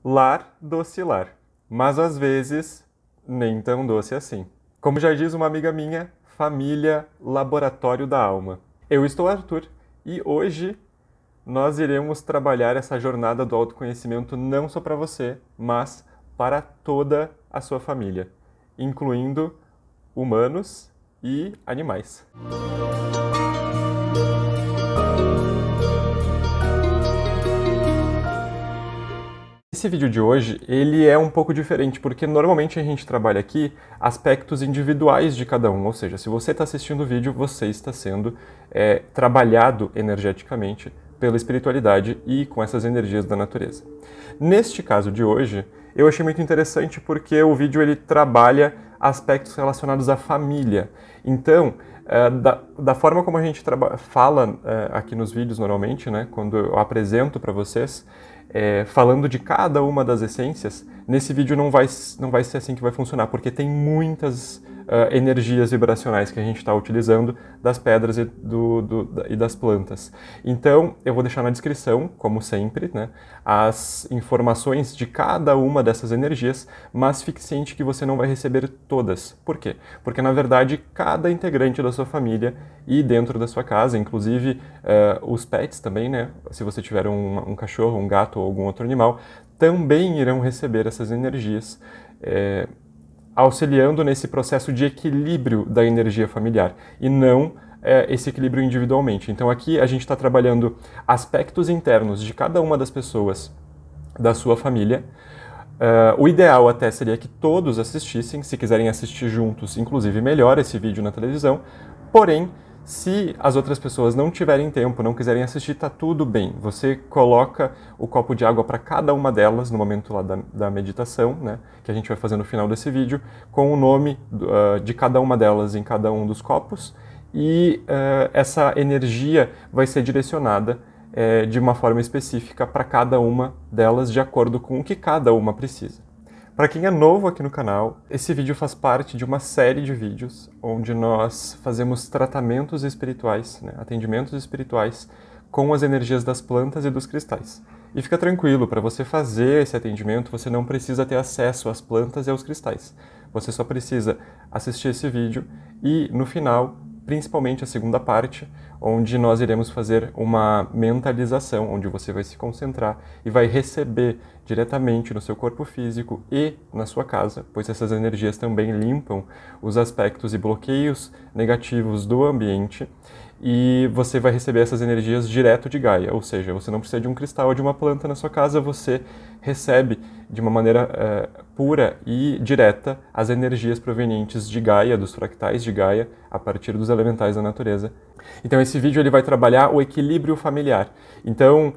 Lar doce lar, mas às vezes nem tão doce assim. Como já diz uma amiga minha, família, laboratório da alma. Eu estou Arthur e hoje nós iremos trabalhar essa jornada do autoconhecimento não só para você, mas para toda a sua família, incluindo humanos e animais. Esse vídeo de hoje, ele é um pouco diferente, porque normalmente a gente trabalha aqui aspectos individuais de cada um, ou seja, se você está assistindo o vídeo, você está sendo trabalhado energeticamente pela espiritualidade e com essas energias da natureza. Neste caso de hoje, eu achei muito interessante porque o vídeo ele trabalha aspectos relacionados à família. Então, da forma como a gente fala aqui nos vídeos normalmente, né, quando eu apresento para vocês, falando de cada uma das essências, nesse vídeo não vai ser assim que vai funcionar, porque tem muitas energias vibracionais que a gente está utilizando das pedras e das plantas. Então, eu vou deixar na descrição, como sempre, né, as informações de cada uma dessas energias, mas fique ciente que você não vai receber todas. Por quê? Porque, na verdade, cada integrante da sua família e dentro da sua casa, inclusive os pets também, né, se você tiver um cachorro, um gato ou algum outro animal, também irão receber essas energias, auxiliando nesse processo de equilíbrio da energia familiar e não esse equilíbrio individualmente. Então aqui a gente está trabalhando aspectos internos de cada uma das pessoas da sua família. O ideal até seria que todos assistissem, se quiserem assistir juntos, inclusive melhor esse vídeo na televisão, porém, se as outras pessoas não tiverem tempo, não quiserem assistir, tá tudo bem. Você coloca o copo de água para cada uma delas no momento lá da meditação, né, que a gente vai fazer no final desse vídeo, com o nome de cada uma delas em cada um dos copos, e essa energia vai ser direcionada de uma forma específica para cada uma delas, de acordo com o que cada uma precisa. Para quem é novo aqui no canal, esse vídeo faz parte de uma série de vídeos onde nós fazemos tratamentos espirituais, né, atendimentos espirituais com as energias das plantas e dos cristais. E fica tranquilo, para você fazer esse atendimento, você não precisa ter acesso às plantas e aos cristais. Você só precisa assistir esse vídeo e, no final, principalmente a segunda parte, onde nós iremos fazer uma mentalização, onde você vai se concentrar e vai receber diretamente no seu corpo físico e na sua casa, pois essas energias também limpam os aspectos e bloqueios negativos do ambiente, e você vai receber essas energias direto de Gaia, ou seja, você não precisa de um cristal ou de uma planta na sua casa, você recebe de uma maneira pura e direta as energias provenientes de Gaia, dos fractais de Gaia, a partir dos elementais da natureza. Então esse vídeo ele vai trabalhar o equilíbrio familiar. Então,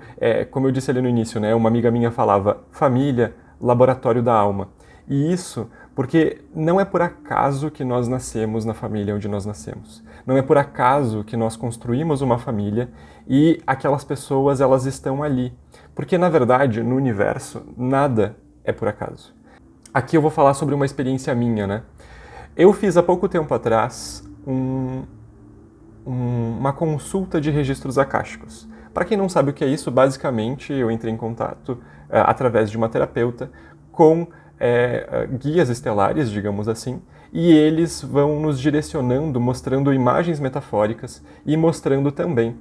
como eu disse ali no início, né, uma amiga minha falava família, laboratório da alma. E isso porque não é por acaso que nós nascemos na família onde nós nascemos. Não é por acaso que nós construímos uma família e aquelas pessoas elas estão ali. Porque, na verdade, no universo, nada é por acaso. Aqui eu vou falar sobre uma experiência minha, né? Eu fiz há pouco tempo atrás uma consulta de registros akáshicos. Para quem não sabe o que é isso, basicamente eu entrei em contato através de uma terapeuta com guias estelares, digamos assim, e eles vão nos direcionando, mostrando imagens metafóricas e mostrando também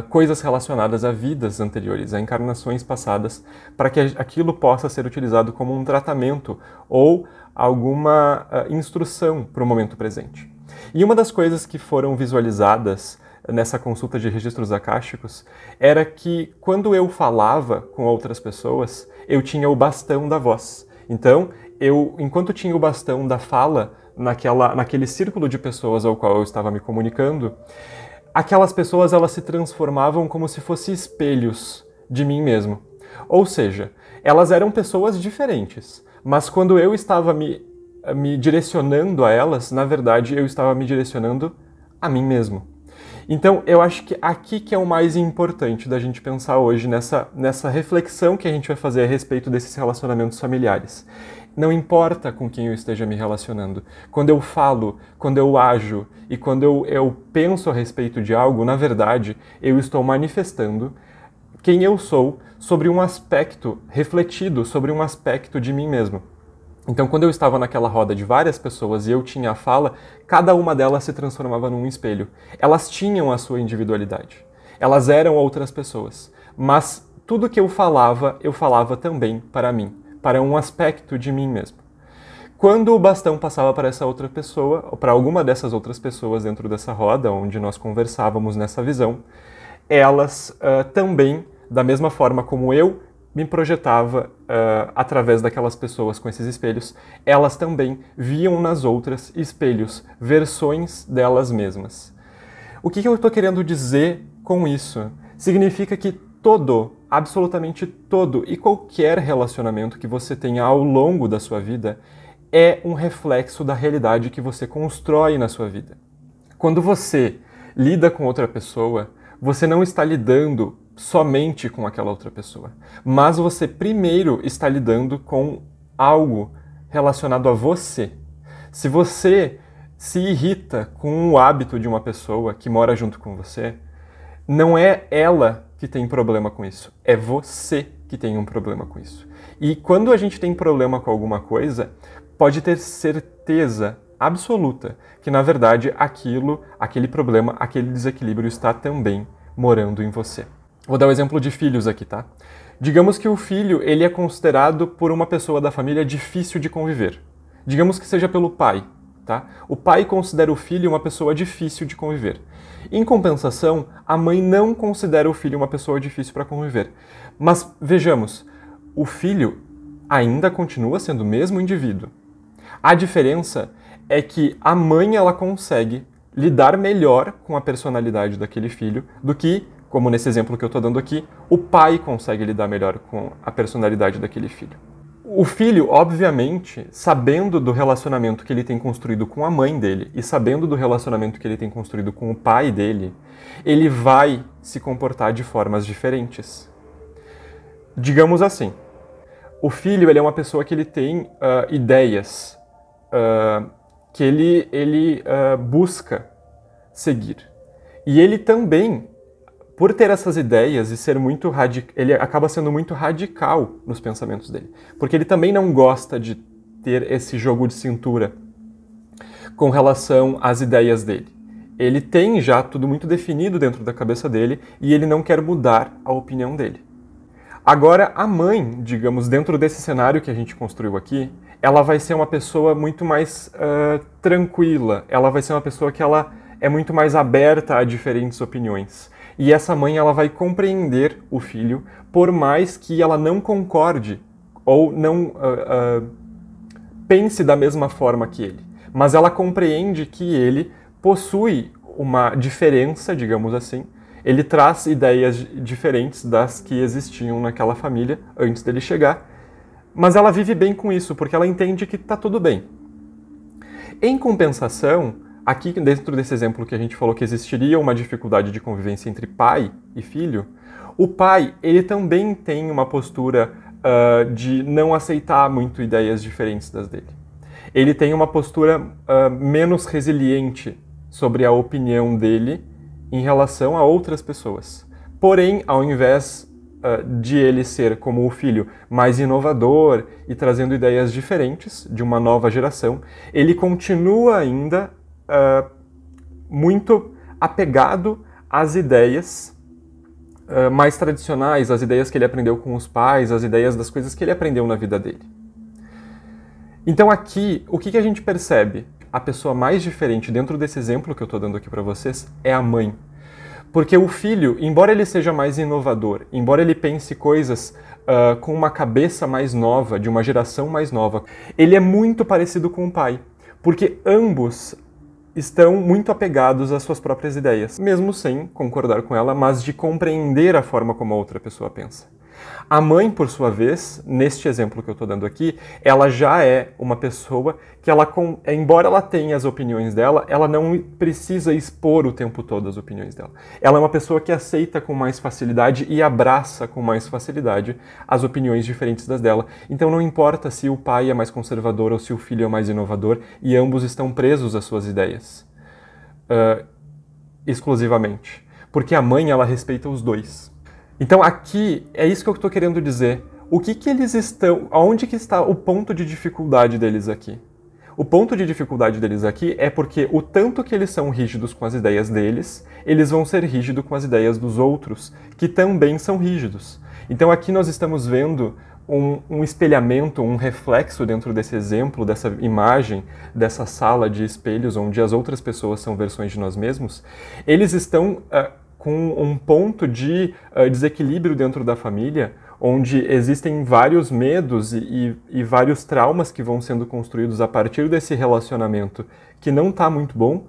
coisas relacionadas a vidas anteriores, a encarnações passadas, para que aquilo possa ser utilizado como um tratamento ou alguma instrução para o momento presente. E uma das coisas que foram visualizadas nessa consulta de registros akáshicos era que quando eu falava com outras pessoas, eu tinha o bastão da voz. Então, enquanto tinha o bastão da fala naquele círculo de pessoas ao qual eu estava me comunicando, aquelas pessoas elas se transformavam como se fossem espelhos de mim mesmo. Ou seja, elas eram pessoas diferentes, mas quando eu estava me direcionando a elas, na verdade eu estava me direcionando a mim mesmo. Então, eu acho que aqui que é o mais importante da gente pensar hoje, nessa reflexão que a gente vai fazer a respeito desses relacionamentos familiares. Não importa com quem eu esteja me relacionando. Quando eu falo, quando eu ajo e quando eu penso a respeito de algo, na verdade, eu estou manifestando quem eu sou sobre um aspecto refletido, sobre um aspecto de mim mesmo. Então, quando eu estava naquela roda de várias pessoas e eu tinha a fala, cada uma delas se transformava num espelho. Elas tinham a sua individualidade. Elas eram outras pessoas. Mas tudo que eu falava também para mim, para um aspecto de mim mesmo. Quando o bastão passava para essa outra pessoa, ou para alguma dessas outras pessoas dentro dessa roda, onde nós conversávamos nessa visão, elas também, da mesma forma como eu me projetava através daquelas pessoas com esses espelhos, elas também viam nas outras espelhos, versões delas mesmas. O que eu estou querendo dizer com isso? Significa que todo, absolutamente todo e qualquer relacionamento que você tenha ao longo da sua vida é um reflexo da realidade que você constrói na sua vida. Quando você lida com outra pessoa, você não está lidando somente com aquela outra pessoa, mas você primeiro está lidando com algo relacionado a você. Se você se irrita com o hábito de uma pessoa que mora junto com você, não é ela que tem problema com isso, é você que tem um problema com isso. E quando a gente tem problema com alguma coisa, pode ter certeza absoluta que, na verdade, aquele problema, aquele desequilíbrio está também morando em você. Vou dar um exemplo de filhos aqui, tá? Digamos que o filho, ele é considerado por uma pessoa da família difícil de conviver. Digamos que seja pelo pai, tá? O pai considera o filho uma pessoa difícil de conviver. Em compensação, a mãe não considera o filho uma pessoa difícil para conviver. Mas vejamos, o filho ainda continua sendo o mesmo indivíduo. A diferença é que a mãe ela consegue lidar melhor com a personalidade daquele filho do que, como nesse exemplo que eu estou dando aqui, o pai consegue lidar melhor com a personalidade daquele filho. O filho, obviamente, sabendo do relacionamento que ele tem construído com a mãe dele e sabendo do relacionamento que ele tem construído com o pai dele, ele vai se comportar de formas diferentes. Digamos assim, o filho ele é uma pessoa que ele tem ideias que ele busca seguir. E ele também, por ter essas ideias e ser muito ele acaba sendo muito radical nos pensamentos dele. Porque ele também não gosta de ter esse jogo de cintura com relação às ideias dele. Ele tem já tudo muito definido dentro da cabeça dele e ele não quer mudar a opinião dele. Agora, a mãe, digamos, dentro desse cenário que a gente construiu aqui, ela vai ser uma pessoa muito mais tranquila, ela vai ser uma pessoa que ela é muito mais aberta a diferentes opiniões. E essa mãe ela vai compreender o filho, por mais que ela não concorde ou não pense da mesma forma que ele. Mas ela compreende que ele possui uma diferença, digamos assim. Ele traz ideias diferentes das que existiam naquela família antes dele chegar. Mas ela vive bem com isso, porque ela entende que está tudo bem. Em compensação, aqui dentro desse exemplo que a gente falou que existiria uma dificuldade de convivência entre pai e filho, o pai ele também tem uma postura de não aceitar muito ideias diferentes das dele. Ele tem uma postura menos resiliente sobre a opinião dele em relação a outras pessoas. Porém, ao invés de ele ser, como o filho, mais inovador e trazendo ideias diferentes de uma nova geração, ele continua ainda muito apegado às ideias mais tradicionais, às ideias que ele aprendeu com os pais, às ideias das coisas que ele aprendeu na vida dele. Então aqui, o que a gente percebe? A pessoa mais diferente dentro desse exemplo que eu estou dando aqui para vocês é a mãe. Porque o filho, embora ele seja mais inovador, embora ele pense coisas com uma cabeça mais nova, de uma geração mais nova, ele é muito parecido com o pai. Porque ambos estão muito apegados às suas próprias ideias, mesmo sem concordar com ela, mas de compreender a forma como a outra pessoa pensa. A mãe, por sua vez, neste exemplo que eu estou dando aqui, ela já é uma pessoa que, embora ela tenha as opiniões dela, ela não precisa expor o tempo todo as opiniões dela. Ela é uma pessoa que aceita com mais facilidade e abraça com mais facilidade as opiniões diferentes das dela. Então não importa se o pai é mais conservador ou se o filho é mais inovador, e ambos estão presos às suas ideias, exclusivamente. Porque a mãe, ela respeita os dois. Então aqui é isso que eu estou querendo dizer. O que que eles estão, aonde que está o ponto de dificuldade deles aqui? O ponto de dificuldade deles aqui é porque o tanto que eles são rígidos com as ideias deles, eles vão ser rígidos com as ideias dos outros, que também são rígidos. Então aqui nós estamos vendo um espelhamento, um reflexo dentro desse exemplo, dessa imagem, dessa sala de espelhos onde as outras pessoas são versões de nós mesmos. Eles estão com um ponto de desequilíbrio dentro da família, onde existem vários medos e vários traumas que vão sendo construídos a partir desse relacionamento que não está muito bom,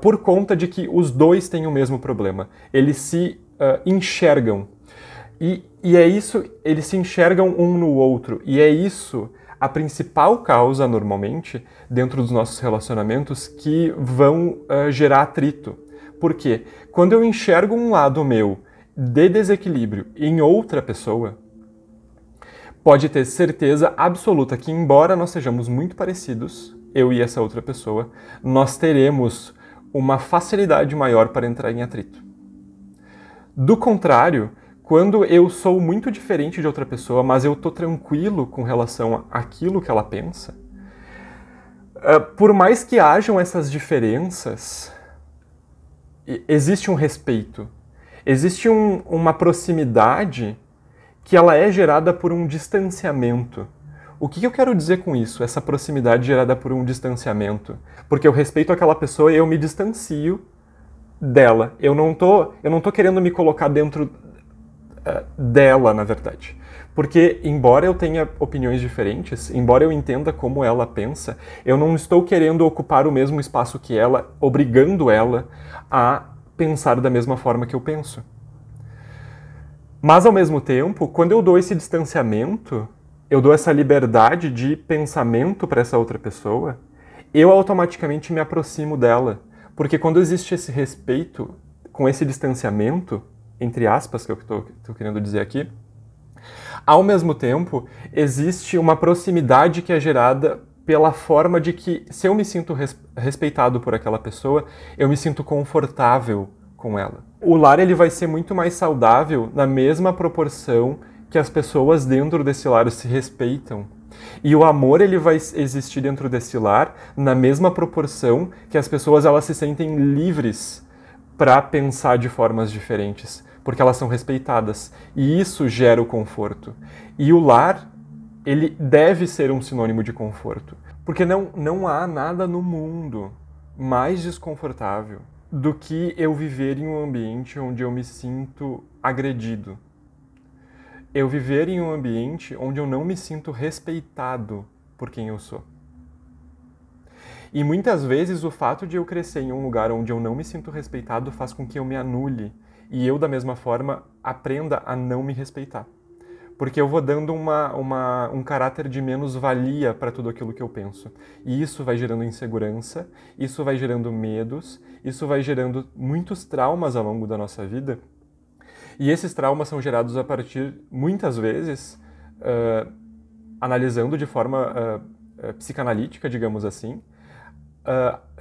por conta de que os dois têm o mesmo problema. Eles se enxergam. E é isso, eles se enxergam um no outro. E é isso a principal causa, normalmente, dentro dos nossos relacionamentos, que vão gerar atrito. Por quê? Quando eu enxergo um lado meu de desequilíbrio em outra pessoa, pode ter certeza absoluta que, embora nós sejamos muito parecidos, eu e essa outra pessoa, nós teremos uma facilidade maior para entrar em atrito. Do contrário, quando eu sou muito diferente de outra pessoa, mas eu estou tranquilo com relação àquilo que ela pensa, por mais que hajam essas diferenças, existe um respeito, existe uma proximidade que ela é gerada por um distanciamento. O que eu quero dizer com isso, essa proximidade gerada por um distanciamento? Porque eu respeito aquela pessoa e eu me distancio dela. Eu não tô querendo me colocar dentro dela, na verdade. Porque, embora eu tenha opiniões diferentes, embora eu entenda como ela pensa, eu não estou querendo ocupar o mesmo espaço que ela, obrigando ela a pensar da mesma forma que eu penso. Mas, ao mesmo tempo, quando eu dou esse distanciamento, eu dou essa liberdade de pensamento para essa outra pessoa, eu automaticamente me aproximo dela. Porque quando existe esse respeito, com esse distanciamento, entre aspas, que eu estou querendo dizer aqui, ao mesmo tempo, existe uma proximidade que é gerada pela forma de que, se eu me sinto respeitado por aquela pessoa, eu me sinto confortável com ela. O lar ele vai ser muito mais saudável na mesma proporção que as pessoas dentro desse lar se respeitam. E o amor ele vai existir dentro desse lar na mesma proporção que as pessoas elas se sentem livres para pensar de formas diferentes, porque elas são respeitadas. E isso gera o conforto. E o lar, ele deve ser um sinônimo de conforto. Porque não há nada no mundo mais desconfortável do que eu viver em um ambiente onde eu me sinto agredido. Eu viver em um ambiente onde eu não me sinto respeitado por quem eu sou. E muitas vezes o fato de eu crescer em um lugar onde eu não me sinto respeitado faz com que eu me anule. E eu, da mesma forma, aprenda a não me respeitar. Porque eu vou dando um caráter de menos-valia para tudo aquilo que eu penso. E isso vai gerando insegurança, isso vai gerando medos, isso vai gerando muitos traumas ao longo da nossa vida. E esses traumas são gerados a partir, muitas vezes, analisando de forma psicanalítica, digamos assim,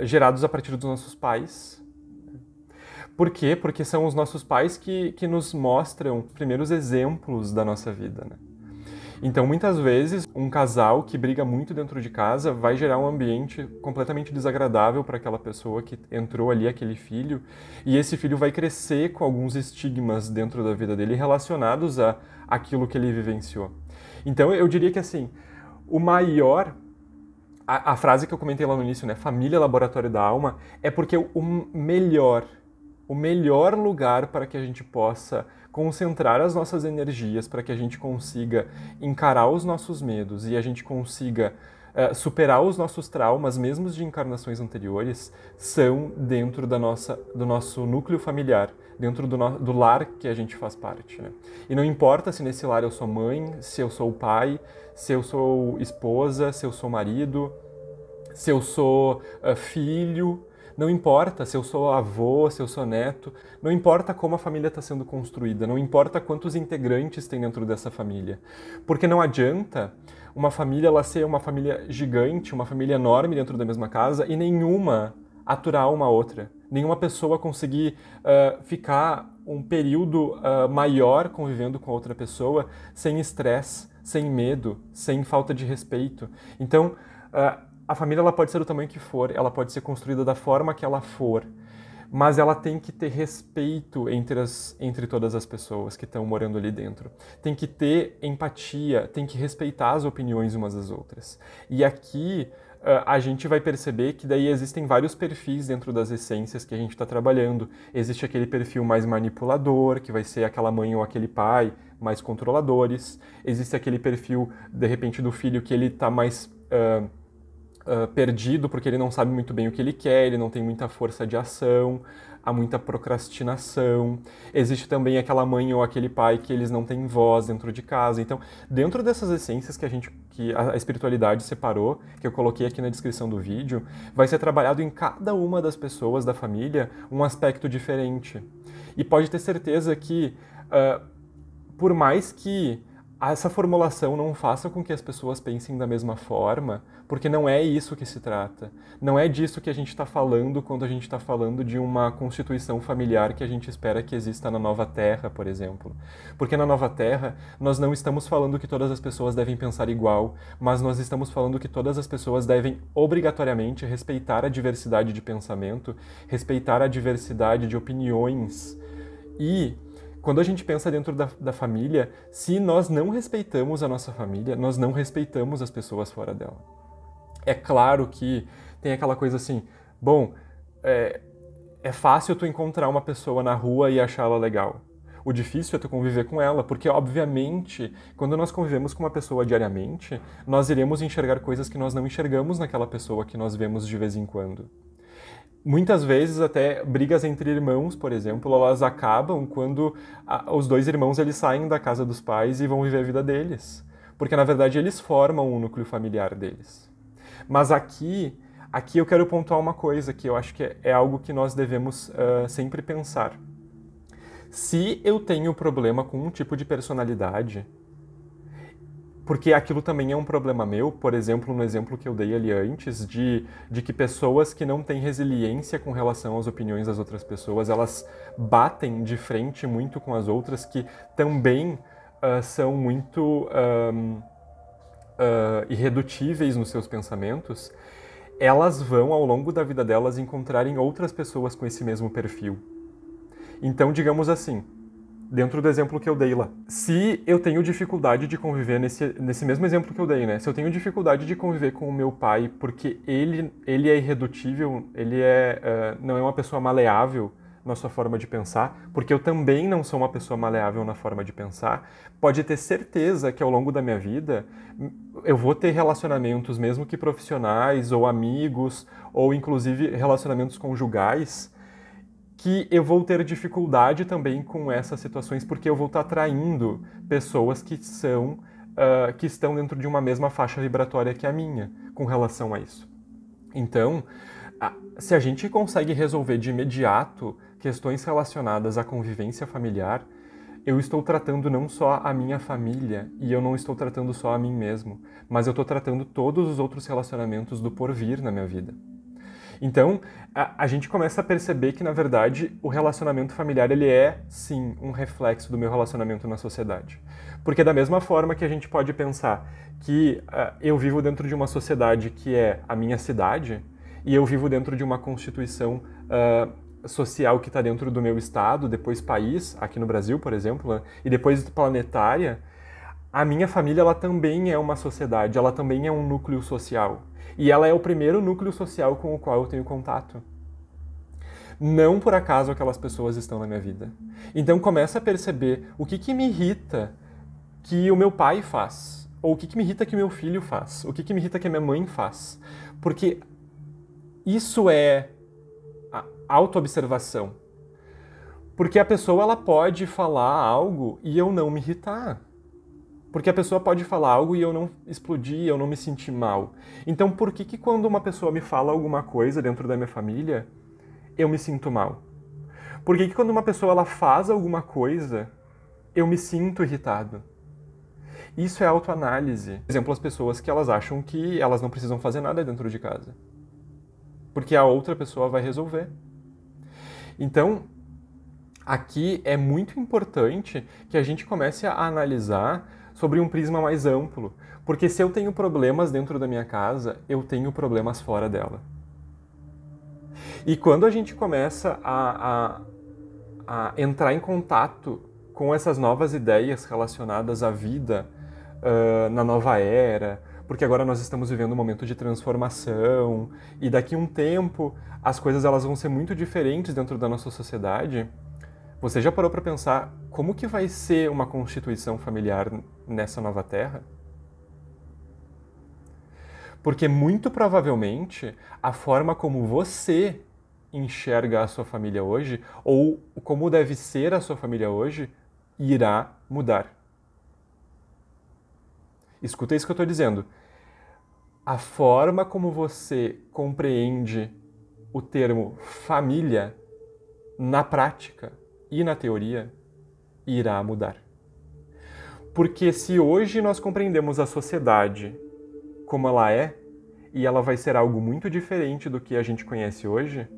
gerados a partir dos nossos pais. Por quê? Porque são os nossos pais que nos mostram os primeiros exemplos da nossa vida, né? Então, muitas vezes, um casal que briga muito dentro de casa vai gerar um ambiente completamente desagradável para aquela pessoa que entrou ali, aquele filho, e esse filho vai crescer com alguns estigmas dentro da vida dele relacionados a aquilo que ele vivenciou. Então, eu diria que, assim, o maior... A frase que eu comentei lá no início, né? Família, laboratório da alma, é porque o melhor lugar para que a gente possa concentrar as nossas energias, para que a gente consiga encarar os nossos medos e a gente consiga superar os nossos traumas, mesmo de encarnações anteriores, são dentro do nosso núcleo familiar, dentro do lar que a gente faz parte, né? E não importa se nesse lar eu sou mãe, se eu sou pai, se eu sou esposa, se eu sou marido, se eu sou filho, não importa se eu sou avô, se eu sou neto, não importa como a família está sendo construída, não importa quantos integrantes tem dentro dessa família. Porque não adianta uma família ela ser uma família gigante, uma família enorme dentro da mesma casa e nenhuma aturar uma outra. nenhuma pessoa conseguir ficar um período maior convivendo com outra pessoa sem estresse, sem medo, sem falta de respeito. Então, a família ela pode ser do tamanho que for, ela pode ser construída da forma que ela for, mas ela tem que ter respeito entre todas as pessoas que estão morando ali dentro. Tem que ter empatia, tem que respeitar as opiniões umas das outras. E aqui a gente vai perceber que daí existem vários perfis dentro das essências que a gente está trabalhando. Existe aquele perfil mais manipulador, que vai ser aquela mãe ou aquele pai mais controladores. Existe aquele perfil, de repente, do filho que ele está mais perdido porque ele não sabe muito bem o que ele quer, ele não tem muita força de ação, há muita procrastinação. Existe também aquela mãe ou aquele pai que eles não têm voz dentro de casa. Então, dentro dessas essências que a espiritualidade separou, que eu coloquei aqui na descrição do vídeo, vai ser trabalhado em cada uma das pessoas da família um aspecto diferente. E pode ter certeza que, por mais que essa formulação não faça com que as pessoas pensem da mesma forma, porque não é isso que se trata. Não é disso que a gente está falando quando a gente está falando de uma constituição familiar que a gente espera que exista na Nova Terra, por exemplo. Porque na Nova Terra, nós não estamos falando que todas as pessoas devem pensar igual, mas nós estamos falando que todas as pessoas devem obrigatoriamente respeitar a diversidade de pensamento, respeitar a diversidade de opiniões. E quando a gente pensa dentro da família, se nós não respeitamos a nossa família, nós não respeitamos as pessoas fora dela. É claro que tem aquela coisa assim, bom, é fácil tu encontrar uma pessoa na rua e achá-la legal. O difícil é tu conviver com ela, porque, obviamente, quando nós convivemos com uma pessoa diariamente, nós iremos enxergar coisas que nós não enxergamos naquela pessoa que nós vemos de vez em quando. Muitas vezes até brigas entre irmãos, por exemplo, elas acabam quando os dois irmãos eles saem da casa dos pais e vão viver a vida deles. Porque, na verdade, eles formam o núcleo familiar deles. Mas aqui eu quero pontuar uma coisa que eu acho que é algo que nós devemos sempre pensar. Se eu tenho problema com um tipo de personalidade, porque aquilo também é um problema meu, por exemplo, no exemplo que eu dei ali antes, de que pessoas que não têm resiliência com relação às opiniões das outras pessoas, elas batem de frente muito com as outras que também são muito irredutíveis nos seus pensamentos, elas vão, ao longo da vida delas, encontrarem outras pessoas com esse mesmo perfil. Então, digamos assim, dentro do exemplo que eu dei lá. Se eu tenho dificuldade de conviver nesse mesmo exemplo que eu dei, né? Se eu tenho dificuldade de conviver com o meu pai porque ele é irredutível, ele não é uma pessoa maleável na sua forma de pensar, porque eu também não sou uma pessoa maleável na forma de pensar, pode ter certeza que ao longo da minha vida eu vou ter relacionamentos, mesmo que profissionais ou amigos, ou inclusive relacionamentos conjugais, que eu vou ter dificuldade também com essas situações, porque eu vou estar atraindo pessoas que estão dentro de uma mesma faixa vibratória que a minha, com relação a isso. Então, se a gente consegue resolver de imediato questões relacionadas à convivência familiar, eu estou tratando não só a minha família, e eu não estou tratando só a mim mesmo, mas eu estou tratando todos os outros relacionamentos do porvir na minha vida. Então, a gente começa a perceber que, na verdade, o relacionamento familiar, ele é, sim, um reflexo do meu relacionamento na sociedade. Porque da mesma forma que a gente pode pensar que eu vivo dentro de uma sociedade que é a minha cidade, e eu vivo dentro de uma constituição social que está dentro do meu estado, depois país, aqui no Brasil, por exemplo, né, e depois planetária, a minha família ela também é uma sociedade, ela também é um núcleo social. E ela é o primeiro núcleo social com o qual eu tenho contato. Não por acaso aquelas pessoas estão na minha vida. Então começa a perceber o que me irrita que o meu pai faz, ou o que me irrita que o meu filho faz, o que me irrita que a minha mãe faz. Porque isso é a autoobservação. Porque a pessoa ela pode falar algo e eu não me irritar. Porque a pessoa pode falar algo e eu não explodir, eu não me sentir mal. Então por que quando uma pessoa me fala alguma coisa dentro da minha família, eu me sinto mal? Por que quando uma pessoa ela faz alguma coisa, eu me sinto irritado? Isso é autoanálise. Por exemplo, as pessoas que elas acham que elas não precisam fazer nada dentro de casa. Porque a outra pessoa vai resolver. Então, aqui é muito importante que a gente comece a analisar sobre um prisma mais amplo, porque se eu tenho problemas dentro da minha casa, eu tenho problemas fora dela. E quando a gente começa a entrar em contato com essas novas ideias relacionadas à vida na nova era, porque agora nós estamos vivendo um momento de transformação e daqui a um tempo as coisas elas vão ser muito diferentes dentro da nossa sociedade. Você já parou para pensar como que vai ser uma constituição familiar nessa nova terra? Porque muito provavelmente a forma como você enxerga a sua família hoje, ou como deve ser a sua família hoje, irá mudar. Escuta isso que eu estou dizendo. A forma como você compreende o termo família, na prática e na teoria, irá mudar. Porque se hoje nós compreendemos a sociedade como ela é, e ela vai ser algo muito diferente do que a gente conhece hoje,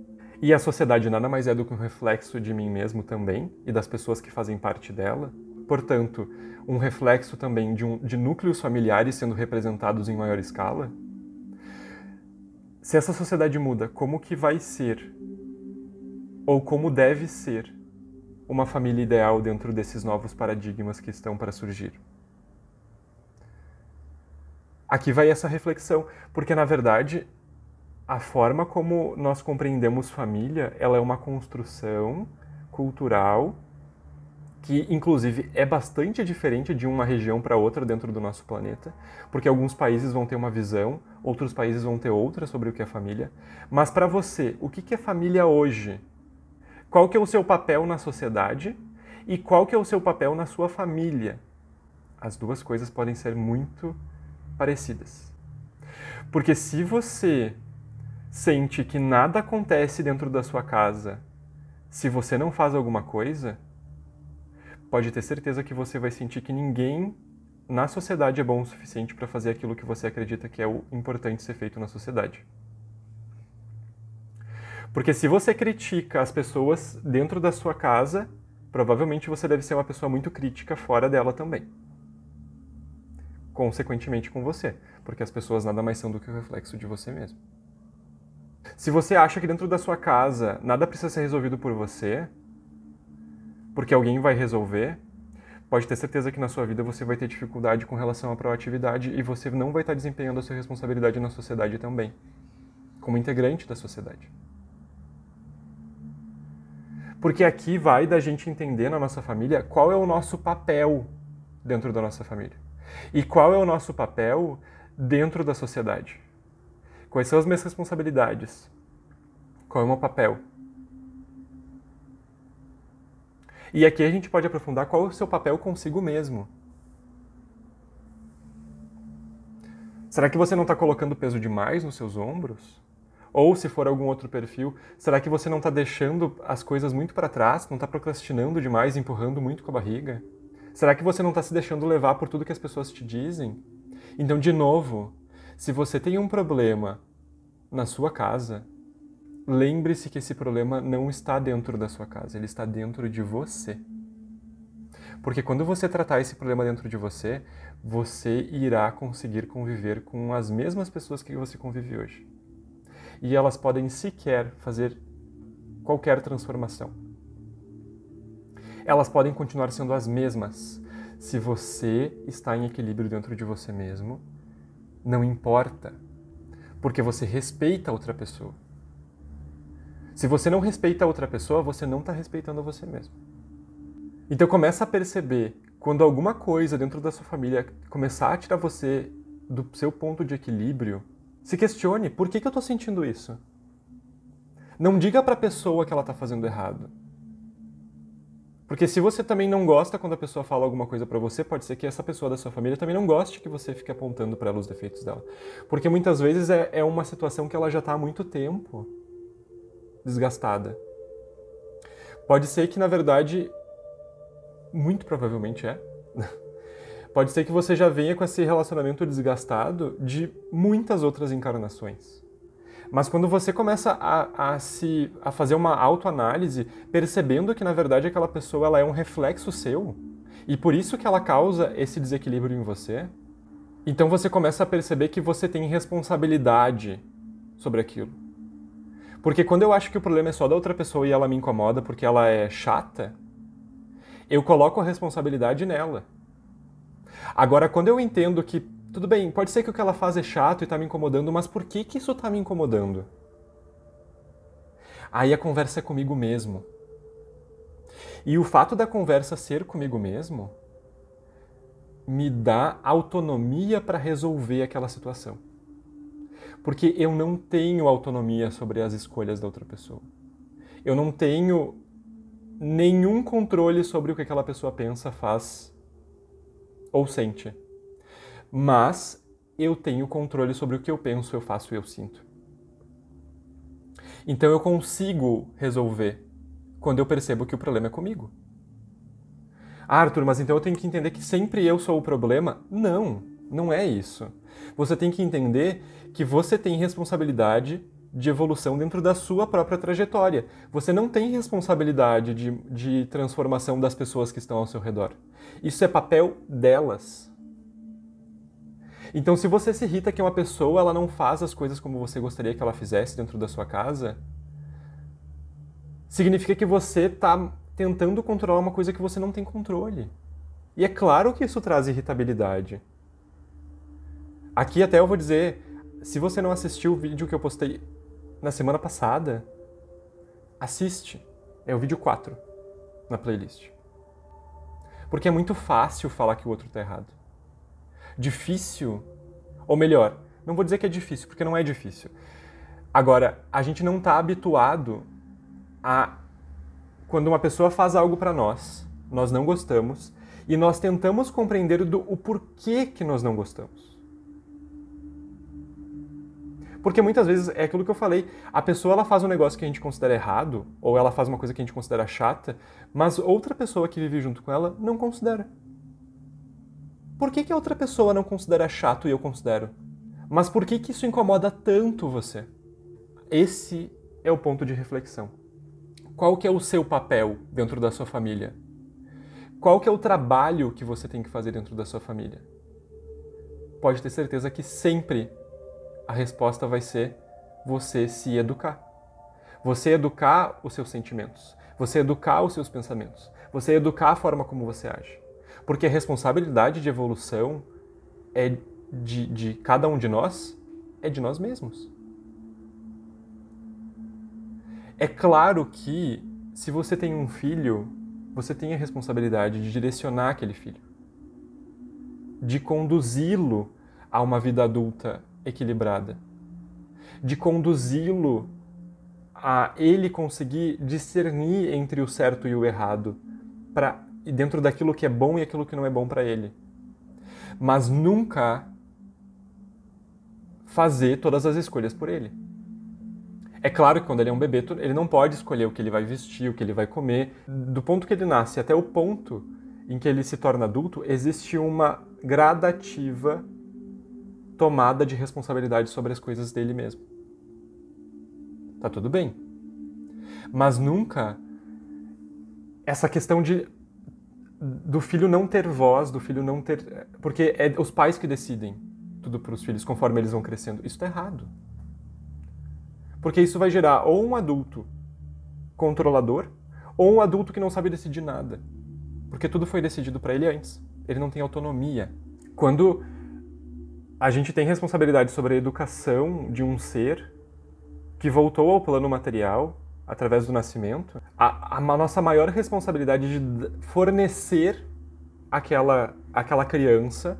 e a sociedade nada mais é do que um reflexo de mim mesmo também, e das pessoas que fazem parte dela, portanto, um reflexo também de núcleos familiares sendo representados em maior escala. Se essa sociedade muda, como que vai ser, ou como deve ser, uma família ideal dentro desses novos paradigmas que estão para surgir? Aqui vai essa reflexão, porque na verdade a forma como nós compreendemos família, ela é uma construção cultural que inclusive é bastante diferente de uma região para outra dentro do nosso planeta, porque alguns países vão ter uma visão, outros países vão ter outra sobre o que é família. Mas para você, o que é família hoje? Qual que é o seu papel na sociedade e qual que é o seu papel na sua família? As duas coisas podem ser muito parecidas. Porque se você sente que nada acontece dentro da sua casa se você não faz alguma coisa, pode ter certeza que você vai sentir que ninguém na sociedade é bom o suficiente para fazer aquilo que você acredita que é o importante ser feito na sociedade. Porque se você critica as pessoas dentro da sua casa, provavelmente você deve ser uma pessoa muito crítica fora dela também. Consequentemente com você, porque as pessoas nada mais são do que o reflexo de você mesmo. Se você acha que dentro da sua casa nada precisa ser resolvido por você, porque alguém vai resolver, pode ter certeza que na sua vida você vai ter dificuldade com relação à proatividade e você não vai estar desempenhando a sua responsabilidade na sociedade também, como integrante da sociedade. Porque aqui vai da gente entender na nossa família qual é o nosso papel dentro da nossa família. E qual é o nosso papel dentro da sociedade. Quais são as minhas responsabilidades? Qual é o meu papel? E aqui a gente pode aprofundar qual é o seu papel consigo mesmo. Será que você não está colocando peso demais nos seus ombros? Ou, se for algum outro perfil, será que você não está deixando as coisas muito para trás, não está procrastinando demais, empurrando muito com a barriga? Será que você não está se deixando levar por tudo que as pessoas te dizem? Então, de novo, se você tem um problema na sua casa, lembre-se que esse problema não está dentro da sua casa, ele está dentro de você. Porque quando você tratar esse problema dentro de você, você irá conseguir conviver com as mesmas pessoas que você convive hoje. E elas podem sequer fazer qualquer transformação. Elas podem continuar sendo as mesmas. Se você está em equilíbrio dentro de você mesmo, não importa, porque você respeita a outra pessoa. Se você não respeita a outra pessoa, você não está respeitando a você mesmo. Então começa a perceber, quando alguma coisa dentro da sua família começar a tirar você do seu ponto de equilíbrio, se questione, por que eu estou sentindo isso? Não diga para a pessoa que ela está fazendo errado. Porque se você também não gosta quando a pessoa fala alguma coisa para você, pode ser que essa pessoa da sua família também não goste que você fique apontando para ela os defeitos dela. Porque muitas vezes é uma situação que ela já está há muito tempo desgastada. Pode ser que, na verdade, muito provavelmente pode ser que você já venha com esse relacionamento desgastado de muitas outras encarnações. Mas quando você começa a fazer uma autoanálise, percebendo que na verdade aquela pessoa ela é um reflexo seu, e por isso que ela causa esse desequilíbrio em você, então você começa a perceber que você tem responsabilidade sobre aquilo. Porque quando eu acho que o problema é só da outra pessoa e ela me incomoda porque ela é chata, eu coloco a responsabilidade nela. Agora, quando eu entendo que, tudo bem, pode ser que o que ela faz é chato e tá me incomodando, mas por que que isso tá me incomodando? Aí a conversa é comigo mesmo. E o fato da conversa ser comigo mesmo me dá autonomia para resolver aquela situação. Porque eu não tenho autonomia sobre as escolhas da outra pessoa. Eu não tenho nenhum controle sobre o que aquela pessoa pensa, faz ou sente. Mas eu tenho controle sobre o que eu penso, eu faço e eu sinto. Então eu consigo resolver quando eu percebo que o problema é comigo. Ah, Arthur, mas então eu tenho que entender que sempre eu sou o problema? Não, não é isso. Você tem que entender que você tem responsabilidade de evolução dentro da sua própria trajetória. Você não tem responsabilidade de transformação das pessoas que estão ao seu redor. Isso é papel delas. Então, se você se irrita que uma pessoa ela não faz as coisas como você gostaria que ela fizesse dentro da sua casa, significa que você está tentando controlar uma coisa que você não tem controle. E é claro que isso traz irritabilidade. Aqui até eu vou dizer, se você não assistiu o vídeo que eu postei na semana passada, assiste. É o vídeo 4 na playlist. Porque é muito fácil falar que o outro está errado. Difícil, ou melhor, não vou dizer que é difícil, porque não é difícil. Agora, a gente não está habituado a... Quando uma pessoa faz algo para nós não gostamos, e nós tentamos compreender o porquê que nós não gostamos. Porque muitas vezes é aquilo que eu falei, a pessoa ela faz um negócio que a gente considera errado, ou ela faz uma coisa que a gente considera chata, mas outra pessoa que vive junto com ela não considera. Por que que a outra pessoa não considera chato e eu considero? Mas por que que isso incomoda tanto você? Esse é o ponto de reflexão. Qual que é o seu papel dentro da sua família? Qual que é o trabalho que você tem que fazer dentro da sua família? Pode ter certeza que sempre a resposta vai ser você se educar. Você educar os seus sentimentos. Você educar os seus pensamentos. Você educar a forma como você age. Porque a responsabilidade de evolução é de cada um de nós, é de nós mesmos. É claro que, se você tem um filho, você tem a responsabilidade de direcionar aquele filho. De conduzi-lo a uma vida adulta equilibrada. De conduzi-lo a ele conseguir discernir entre o certo e o errado, dentro daquilo que é bom e aquilo que não é bom para ele. Mas nunca fazer todas as escolhas por ele. É claro que quando ele é um bebê, ele não pode escolher o que ele vai vestir, o que ele vai comer. Do ponto que ele nasce até o ponto em que ele se torna adulto, existe uma gradativa tomada de responsabilidade sobre as coisas dele mesmo. Tá tudo bem. Mas nunca essa questão do filho não ter voz, do filho não ter... Porque é os pais que decidem tudo para os filhos conforme eles vão crescendo. Isso tá errado. Porque isso vai gerar ou um adulto controlador, ou um adulto que não sabe decidir nada. Porque tudo foi decidido para ele antes. Ele não tem autonomia. Quando a gente tem responsabilidade sobre a educação de um ser que voltou ao plano material através do nascimento, a nossa maior responsabilidade de fornecer aquela criança,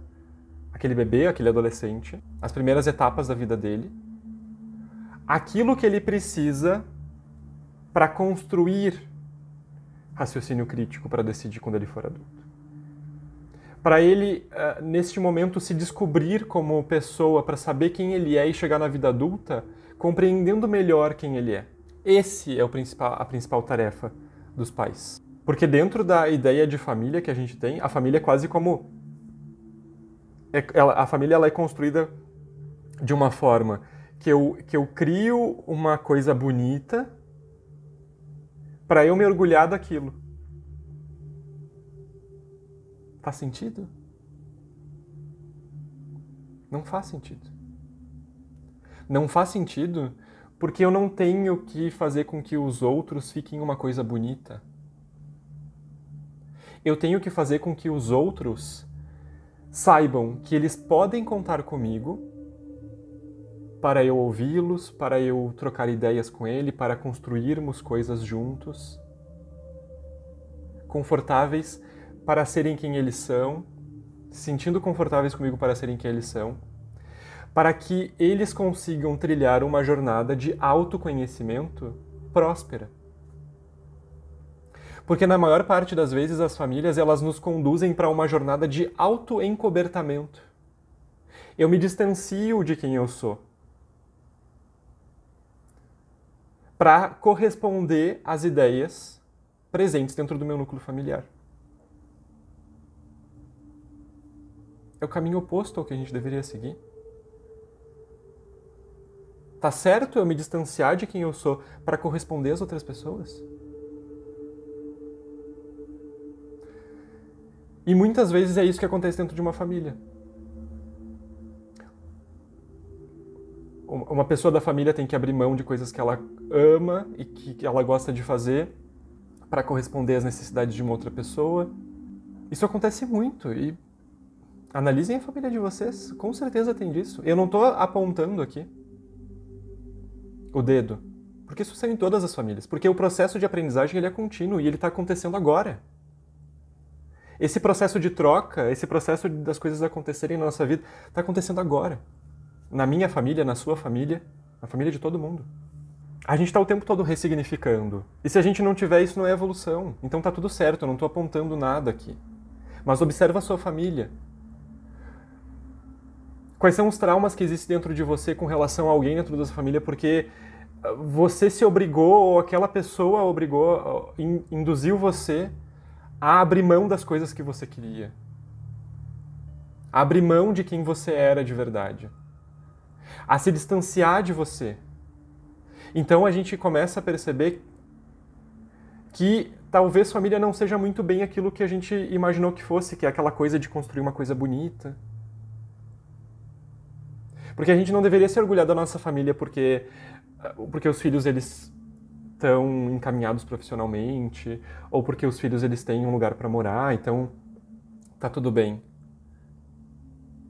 aquele bebê, aquele adolescente, as primeiras etapas da vida dele, aquilo que ele precisa para construir raciocínio crítico para decidir quando ele for adulto. Para ele, neste momento, se descobrir como pessoa, para saber quem ele é e chegar na vida adulta, compreendendo melhor quem ele é. Esse é a principal tarefa dos pais. Porque dentro da ideia de família que a gente tem, a família é quase como... a família ela é construída de uma forma que eu crio uma coisa bonita para eu me orgulhar daquilo. Faz sentido? Não faz sentido. Não faz sentido porque eu não tenho que fazer com que os outros fiquem uma coisa bonita. Eu tenho que fazer com que os outros saibam que eles podem contar comigo para eu ouvi-los, para eu trocar ideias com ele, para construirmos coisas juntos, confortáveis para serem quem eles são, se sentindo confortáveis comigo para serem quem eles são, para que eles consigam trilhar uma jornada de autoconhecimento próspera. Porque na maior parte das vezes as famílias elas nos conduzem para uma jornada de autoencobertamento. Eu me distancio de quem eu sou para corresponder às ideias presentes dentro do meu núcleo familiar. É o caminho oposto ao que a gente deveria seguir. Tá certo eu me distanciar de quem eu sou para corresponder às outras pessoas? E muitas vezes é isso que acontece dentro de uma família. Uma pessoa da família tem que abrir mão de coisas que ela ama e que ela gosta de fazer para corresponder às necessidades de uma outra pessoa. Isso acontece muito e analisem a família de vocês, com certeza tem disso. Eu não estou apontando aqui o dedo, porque isso sai em todas as famílias, porque o processo de aprendizagem ele é contínuo e ele está acontecendo agora. Esse processo de troca, esse processo das coisas acontecerem na nossa vida, está acontecendo agora. Na minha família, na sua família, na família de todo mundo. A gente está o tempo todo ressignificando. E se a gente não tiver, isso não é evolução. Então está tudo certo, eu não estou apontando nada aqui. Mas observa a sua família. Quais são os traumas que existem dentro de você com relação a alguém dentro da sua família porque você se obrigou ou aquela pessoa obrigou, induziu você a abrir mão das coisas que você queria. A abrir mão de quem você era de verdade. A se distanciar de você. Então a gente começa a perceber que talvez família não seja muito bem aquilo que a gente imaginou que fosse, que é aquela coisa de construir uma coisa bonita. Porque a gente não deveria se orgulhar da nossa família porque os filhos eles estão encaminhados profissionalmente, ou porque os filhos eles têm um lugar para morar, então tá tudo bem.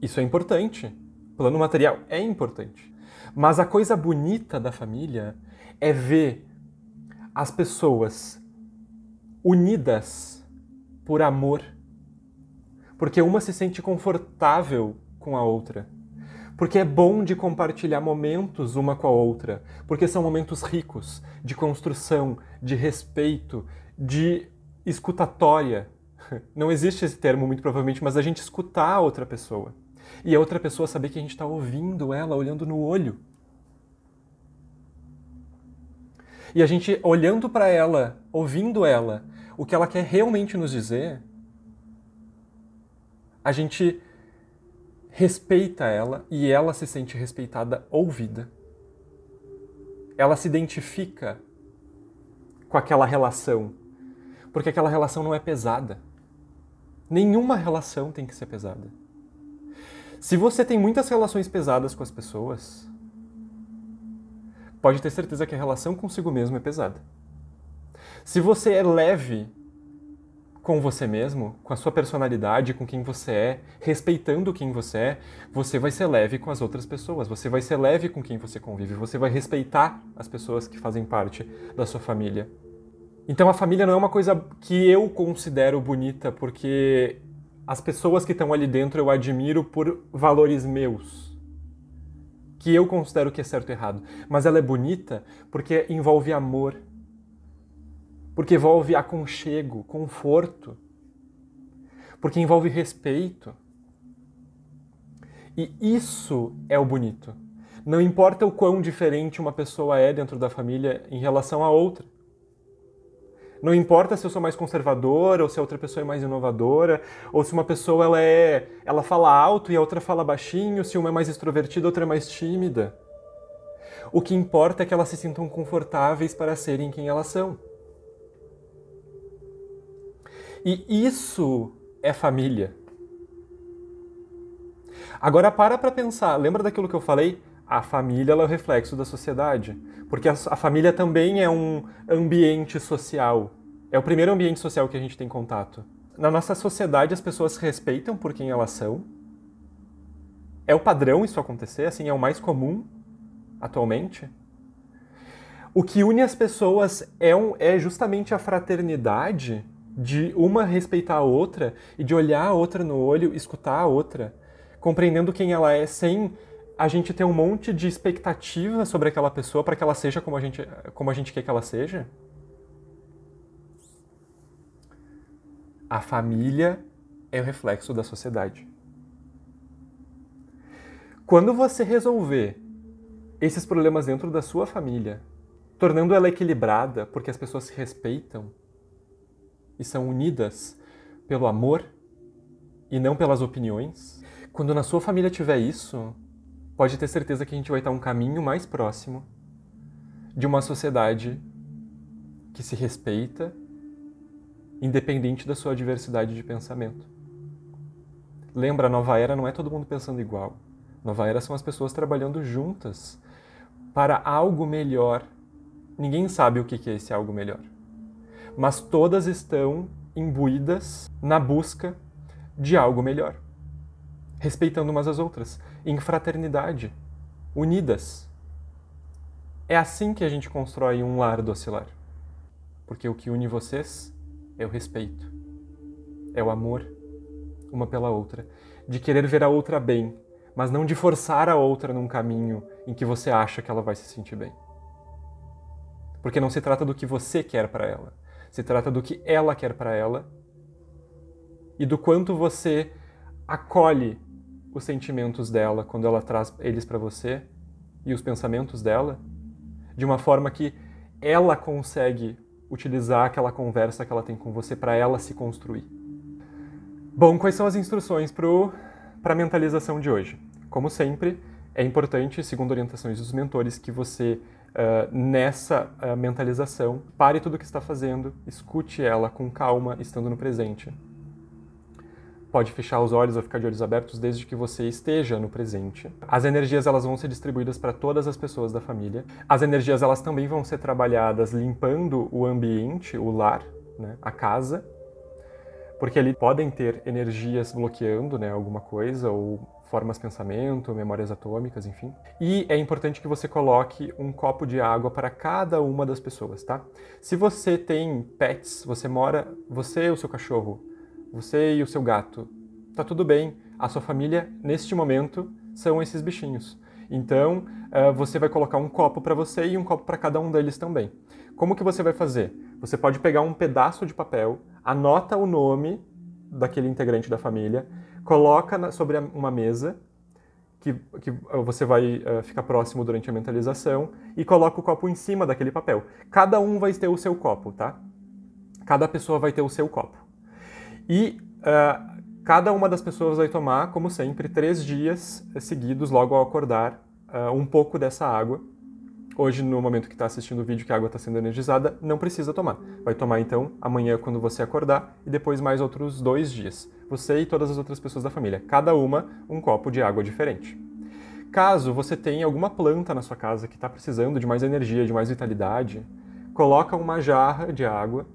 Isso é importante. Plano material é importante. Mas a coisa bonita da família é ver as pessoas unidas por amor. Porque uma se sente confortável com a outra. Porque é bom de compartilhar momentos uma com a outra. Porque são momentos ricos de construção, de respeito, de escutatória. Não existe esse termo, muito provavelmente, mas a gente escutar a outra pessoa. E a outra pessoa saber que a gente está ouvindo ela, olhando no olho. E a gente olhando para ela, ouvindo ela, o que ela quer realmente nos dizer, a gente respeita ela e ela se sente respeitada, ouvida. Ela se identifica com aquela relação, porque aquela relação não é pesada. Nenhuma relação tem que ser pesada. Se você tem muitas relações pesadas com as pessoas, pode ter certeza que a relação consigo mesmo é pesada. Se você é leve com você mesmo, com a sua personalidade, com quem você é, respeitando quem você vai ser leve com as outras pessoas, você vai ser leve com quem você convive, você vai respeitar as pessoas que fazem parte da sua família. Então a família não é uma coisa que eu considero bonita, porque as pessoas que estão ali dentro eu admiro por valores meus, que eu considero que é certo e errado. Mas ela é bonita porque envolve amor, porque envolve aconchego, conforto, porque envolve respeito. E isso é o bonito. Não importa o quão diferente uma pessoa é dentro da família em relação a outra. Não importa se eu sou mais conservadora, ou se a outra pessoa é mais inovadora, ou se uma pessoa ela fala alto e a outra fala baixinho, se uma é mais extrovertida, a outra é mais tímida. O que importa é que elas se sintam confortáveis para serem quem elas são. E isso é família. Agora para pensar, lembra daquilo que eu falei? A família ela é o reflexo da sociedade. Porque a família também é um ambiente social. É o primeiro ambiente social que a gente tem contato. Na nossa sociedade as pessoas se respeitam por quem elas são. É o padrão isso acontecer, assim, é o mais comum atualmente. O que une as pessoas é justamente a fraternidade de uma respeitar a outra e de olhar a outra no olho, escutar a outra, compreendendo quem ela é sem a gente ter um monte de expectativa sobre aquela pessoa para que ela seja como a gente quer que ela seja. A família é o reflexo da sociedade. Quando você resolver esses problemas dentro da sua família, tornando ela equilibrada, porque as pessoas se respeitam e são unidas pelo amor e não pelas opiniões, quando na sua família tiver isso, pode ter certeza que a gente vai estar um caminho mais próximo de uma sociedade que se respeita, independente da sua diversidade de pensamento. Lembra, a nova era não é todo mundo pensando igual. Nova era são as pessoas trabalhando juntas para algo melhor. Ninguém sabe o que é esse algo melhor. Mas todas estão imbuídas na busca de algo melhor. Respeitando umas às outras, em fraternidade, unidas. É assim que a gente constrói um lar docilar. Porque o que une vocês é o respeito, é o amor uma pela outra, de querer ver a outra bem, mas não de forçar a outra num caminho em que você acha que ela vai se sentir bem. Porque não se trata do que você quer para ela, se trata do que ela quer para ela e do quanto você acolhe os sentimentos dela quando ela traz eles para você e os pensamentos dela, de uma forma que ela consegue utilizar aquela conversa que ela tem com você para ela se construir. Bom, quais são as instruções para a mentalização de hoje? Como sempre, é importante, segundo orientações dos mentores, que você, nessa mentalização, pare tudo o que está fazendo, escute ela com calma, estando no presente. Pode fechar os olhos ou ficar de olhos abertos desde que você esteja no presente. As energias elas vão ser distribuídas para todas as pessoas da família. As energias elas também vão ser trabalhadas limpando o ambiente, o lar, né, a casa, porque ali podem ter energias bloqueando, né, alguma coisa, ou formas de pensamento, memórias atômicas, enfim. E é importante que você coloque um copo de água para cada uma das pessoas, tá? Se você tem pets, você e o seu cachorro, você e o seu gato, tá tudo bem. A sua família, neste momento, são esses bichinhos. Então, você vai colocar um copo para você e um copo para cada um deles também. Como que você vai fazer? Você pode pegar um pedaço de papel, anota o nome daquele integrante da família, coloca sobre uma mesa, que você vai ficar próximo durante a mentalização, e coloca o copo em cima daquele papel. Cada um vai ter o seu copo, tá? Cada pessoa vai ter o seu copo. E cada uma das pessoas vai tomar, como sempre, 3 dias seguidos, logo ao acordar, um pouco dessa água. Hoje, no momento que está assistindo o vídeo que a água está sendo energizada, não precisa tomar. Vai tomar, então, amanhã quando você acordar e depois mais outros 2 dias. Você e todas as outras pessoas da família. Cada uma um copo de água diferente. Caso você tenha alguma planta na sua casa que está precisando de mais energia, de mais vitalidade, coloca uma jarra de água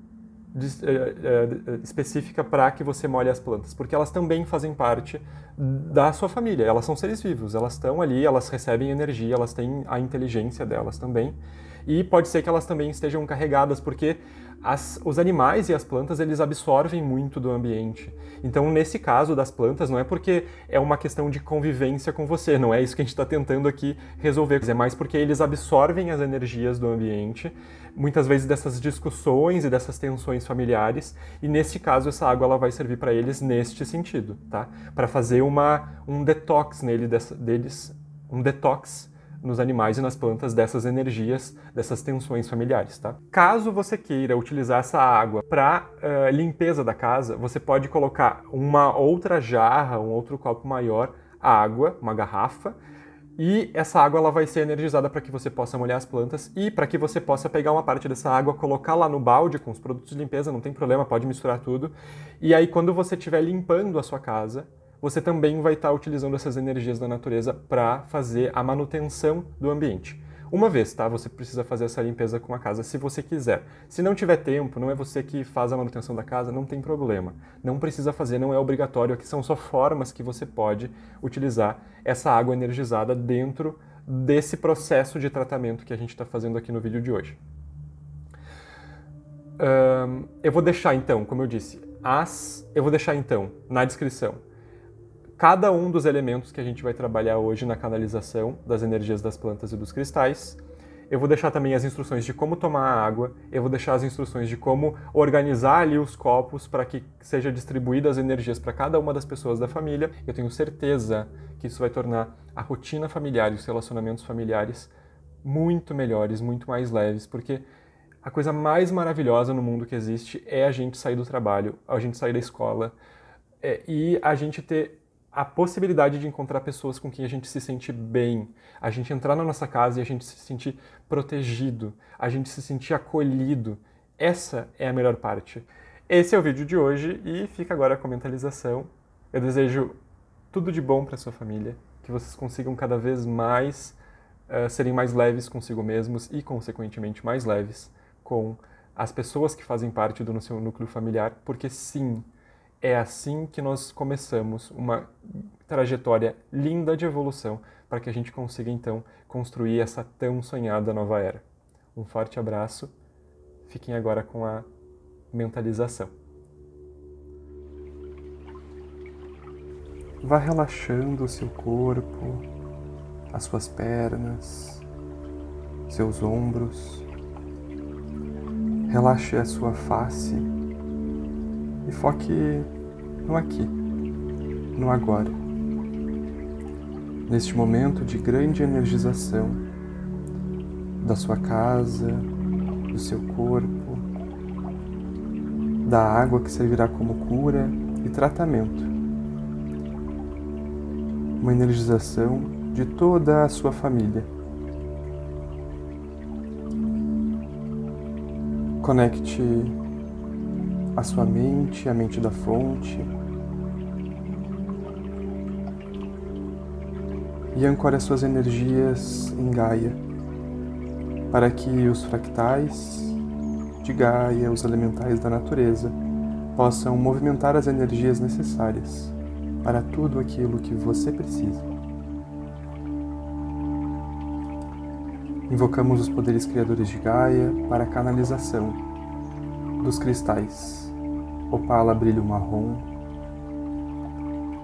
específica para que você molhe as plantas, porque elas também fazem parte da sua família, elas são seres vivos, elas estão ali, elas recebem energia, elas têm a inteligência delas também, e pode ser que elas também estejam carregadas, porque os animais e as plantas, eles absorvem muito do ambiente. Então, nesse caso das plantas, não é porque é uma questão de convivência com você, não é isso que a gente está tentando aqui resolver, é mais porque eles absorvem as energias do ambiente, muitas vezes dessas discussões e dessas tensões familiares, e neste caso essa água ela vai servir para eles neste sentido, tá? Para fazer um detox deles, um detox nos animais e nas plantas dessas energias, dessas tensões familiares, tá? Caso você queira utilizar essa água para limpeza da casa, você pode colocar uma outra jarra, um outro copo maior, água, uma garrafa, E essa água ela vai ser energizada para que você possa molhar as plantas e para que você possa pegar uma parte dessa água, colocar lá no balde com os produtos de limpeza, não tem problema, pode misturar tudo. E aí quando você estiver limpando a sua casa, você também vai estar utilizando essas energias da natureza para fazer a manutenção do ambiente. Uma vez, tá? Você precisa fazer essa limpeza com a casa se você quiser. Se não tiver tempo, não é você que faz a manutenção da casa, não tem problema. Não precisa fazer, não é obrigatório. Aqui são só formas que você pode utilizar essa água energizada dentro desse processo de tratamento que a gente está fazendo aqui no vídeo de hoje. Eu vou deixar então, como eu disse, eu vou deixar então na descrição cada um dos elementos que a gente vai trabalhar hoje na canalização das energias das plantas e dos cristais. Eu vou deixar também as instruções de como tomar a água, eu vou deixar as instruções de como organizar ali os copos para que seja distribuídas as energias para cada uma das pessoas da família. Eu tenho certeza que isso vai tornar a rotina familiar e os relacionamentos familiares muito melhores, muito mais leves, porque a coisa mais maravilhosa no mundo que existe é a gente sair do trabalho, a gente sair da escola e a gente ter a possibilidade de encontrar pessoas com quem a gente se sente bem, a gente entrar na nossa casa e a gente se sentir protegido, a gente se sentir acolhido. Essa é a melhor parte. Esse é o vídeo de hoje e fica agora com a mentalização. Eu desejo tudo de bom para sua família, que vocês consigam cada vez mais serem mais leves consigo mesmos e, consequentemente, mais leves com as pessoas que fazem parte do seu núcleo familiar, porque sim, é assim que nós começamos uma trajetória linda de evolução para que a gente consiga, então, construir essa tão sonhada nova era. Um forte abraço. Fiquem agora com a mentalização. Vá relaxando o seu corpo, as suas pernas, seus ombros. Relaxe a sua face. E foque no aqui, no agora. Neste momento de grande energização da sua casa, do seu corpo, da água que servirá como cura e tratamento. Uma energização de toda a sua família. Conecte a sua mente, a mente da fonte, e ancore as suas energias em Gaia, para que os fractais de Gaia, os elementais da natureza, possam movimentar as energias necessárias para tudo aquilo que você precisa. Invocamos os poderes criadores de Gaia para a canalização dos cristais. Opala brilho marrom,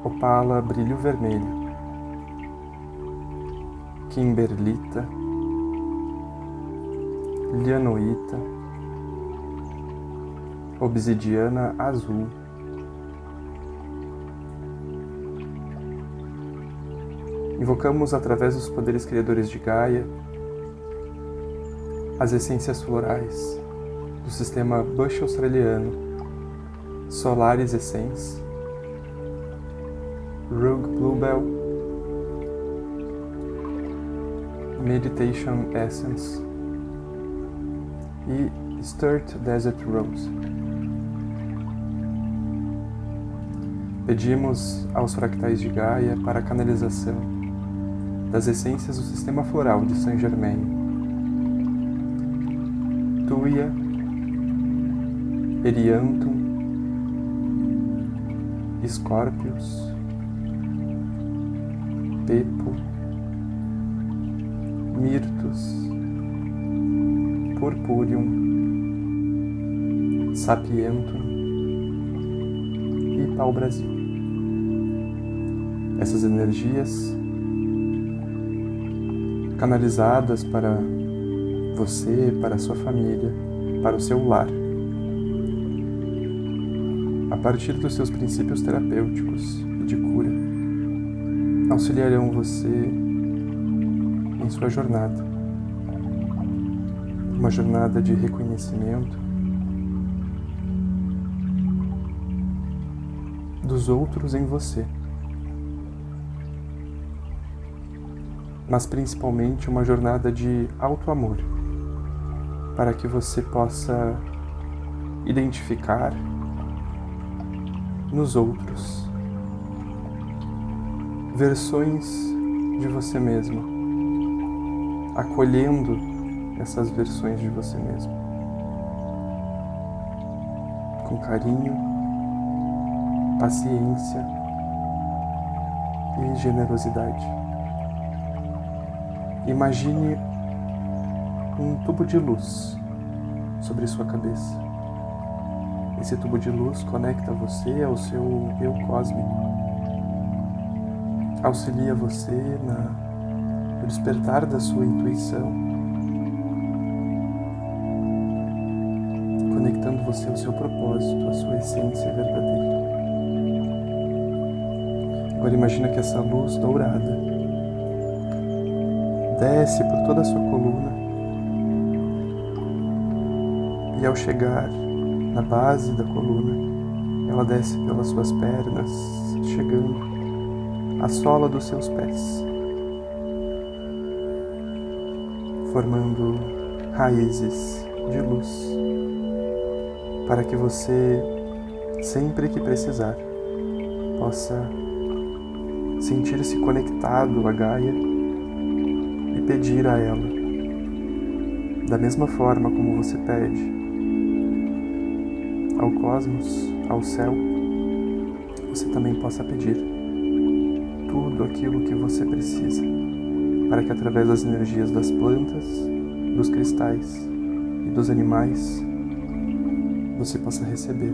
opala brilho vermelho, kimberlita, lianoíta, obsidiana azul, invocamos através dos poderes criadores de Gaia as essências florais do sistema Bush australiano, Solaris Essence, Rogue Bluebell, Meditation Essence e Sturt Desert Rose. Pedimos aos fractais de Gaia para a canalização das essências do sistema floral de Saint Germain, Tuia, Erianthum, Scorpius, Pepo, Mirtus, Purpúreum, Sapientum e Pau-Brasil. Essas energias canalizadas para você, para a sua família, para o seu lar, a partir dos seus princípios terapêuticos e de cura, auxiliarão você em sua jornada. Uma jornada de reconhecimento dos outros em você. mas principalmente uma jornada de auto-amor, para que você possa identificar nos outros versões de você mesmo, acolhendo essas versões de você mesmo com carinho, paciência e generosidade. Imagine um tubo de luz sobre sua cabeça. Esse tubo de luz conecta você ao seu eu cósmico, auxilia você no despertar da sua intuição, conectando você ao seu propósito, à sua essência verdadeira. Agora imagina que essa luz dourada desce por toda a sua coluna e ao chegar na base da coluna, ela desce pelas suas pernas, chegando à sola dos seus pés, formando raízes de luz, para que você, sempre que precisar, possa sentir-se conectado a Gaia e pedir a ela, da mesma forma como você pede ao cosmos, ao céu, você também possa pedir tudo aquilo que você precisa, para que através das energias das plantas, dos cristais e dos animais, você possa receber,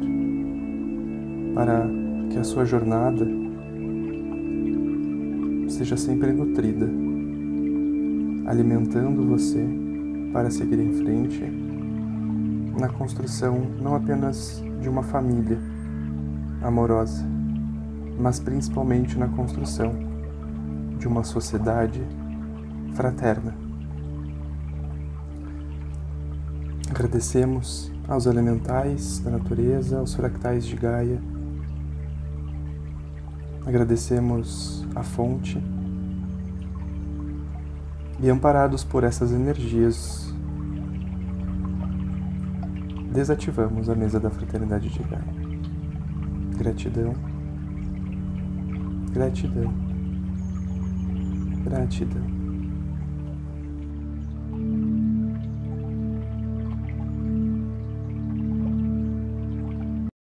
para que a sua jornada seja sempre nutrida, alimentando você para seguir em frente na construção não apenas de uma família amorosa, mas principalmente na construção de uma sociedade fraterna. Agradecemos aos elementais da natureza, aos fractais de Gaia. Agradecemos a fonte e, amparados por essas energias, desativamos a mesa da fraternidade de Gaia. Gratidão, gratidão, gratidão.